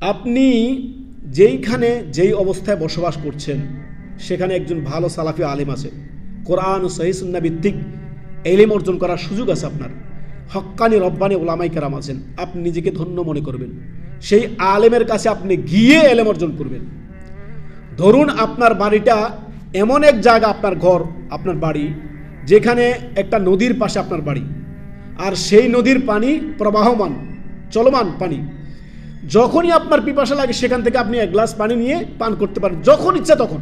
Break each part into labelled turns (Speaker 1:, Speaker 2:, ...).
Speaker 1: আপনি যেইখানে যেই অবস্থায় বসবাস করছেন সেখানে একজন ভালো সালাফি আলেম আছে, কোরআন ও সহিহ সুন্নাহ ভিত্তিক ইলম অর্জন করার সুযোগ আছে আপনার। হক্কানি রব্বানি ওলামায়ে কেরাম আছেন, আপনি নিজেকে ধন্য মনে করবেন, সেই আলেমের কাছে আপনি গিয়ে ইলম অর্জন করবেন। ধরুন আপনার বাড়িটা এমন এক জায়গা, আপনার ঘর, আপনার বাড়ি যেখানে একটা নদীর পাশে আপনার বাড়ি, আর সেই নদীর পানি প্রবাহমান, চলমান পানি। যখনই আপনার পিপাসা লাগে সেখান থেকে আপনি এক গ্লাস পানি নিয়ে পান করতে পারেন, যখন ইচ্ছা তখন।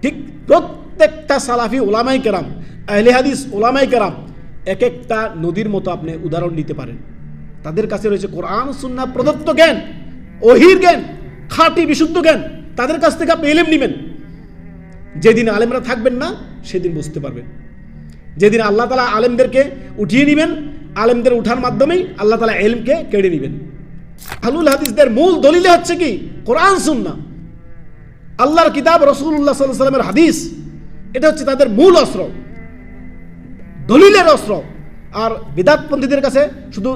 Speaker 1: ঠিক প্রত্যেকটা সালাফি ওলামায়ে কেরাম, আহলে হাদিস ওলামায়ে কেরাম এক একটা নদীর মতো আপনি উদাহরণ নিতে পারেন। তাদের কাছে রয়েছে কোরআন সুন্নাহ প্রদত্ত জ্ঞান, ওহীর জ্ঞান, খাঁটি বিশুদ্ধ জ্ঞান। তাদের কাছ থেকে আপনি ইলম নেবেন। যেদিন আলেমরা থাকবেন না সেদিন বুঝতে পারবেন। যেদিন আল্লাহ তাআলা আলেমদেরকে উঠিয়ে নেবেন, আলেমদের উঠার মাধ্যমেই আল্লাহ তাআলা ইলমকে কেড়ে নেবেন। আহলুল হাদিসদের মূল দলিল হচ্ছে কি? কোরআন সুন্নাহ, আল্লাহর কিতাব, রাসূলুল্লাহ সাল্লাল্লাহু আলাইহি ওয়াসাল্লামের হাদিস। এটা হচ্ছে তাদের মূল অস্ত্র, দলিলের অস্ত্র। আর বিদআতপন্থীদের কাছে শুধু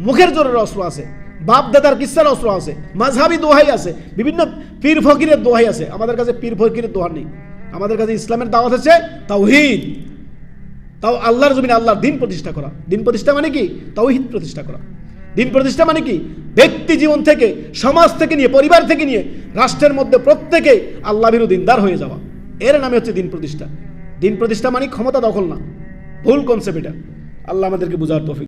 Speaker 1: মুখের জোরের অস্ত্র আছে, বাপ দাদার কিসসার অস্ত্র আছে, মাযহাবী দোহাই আছে, বিভিন্ন পীর ফকিরের দোহাই আছে। আমাদের কাছে পীর ফকিরের দোহা নেই। আমাদের কাছে ইসলামের দাওয়াত আছে তাওহীদ, তাও আল্লাহর জমিনে আল্লাহর দ্বীন প্রতিষ্ঠা করা। দ্বীন প্রতিষ্ঠা মানে কি? তাওহীদ প্রতিষ্ঠা করা। দ্বীন প্রতিষ্ঠা মানে কি? ব্যক্তি জীবন থেকে, সমাজ থেকে নিয়ে, পরিবার থেকে নিয়ে রাষ্ট্রের মধ্যে প্রত্যেকে আল্লাহ বিরোধী দিনদার হয়ে যাওয়া, এর নামে হচ্ছে দ্বীন প্রতিষ্ঠা। দ্বীন প্রতিষ্ঠা মানে ক্ষমতা দখল না, ভুল কনসেপ্ট এটা। আল্লাহ আমাদেরকে বুঝার তৌফিক।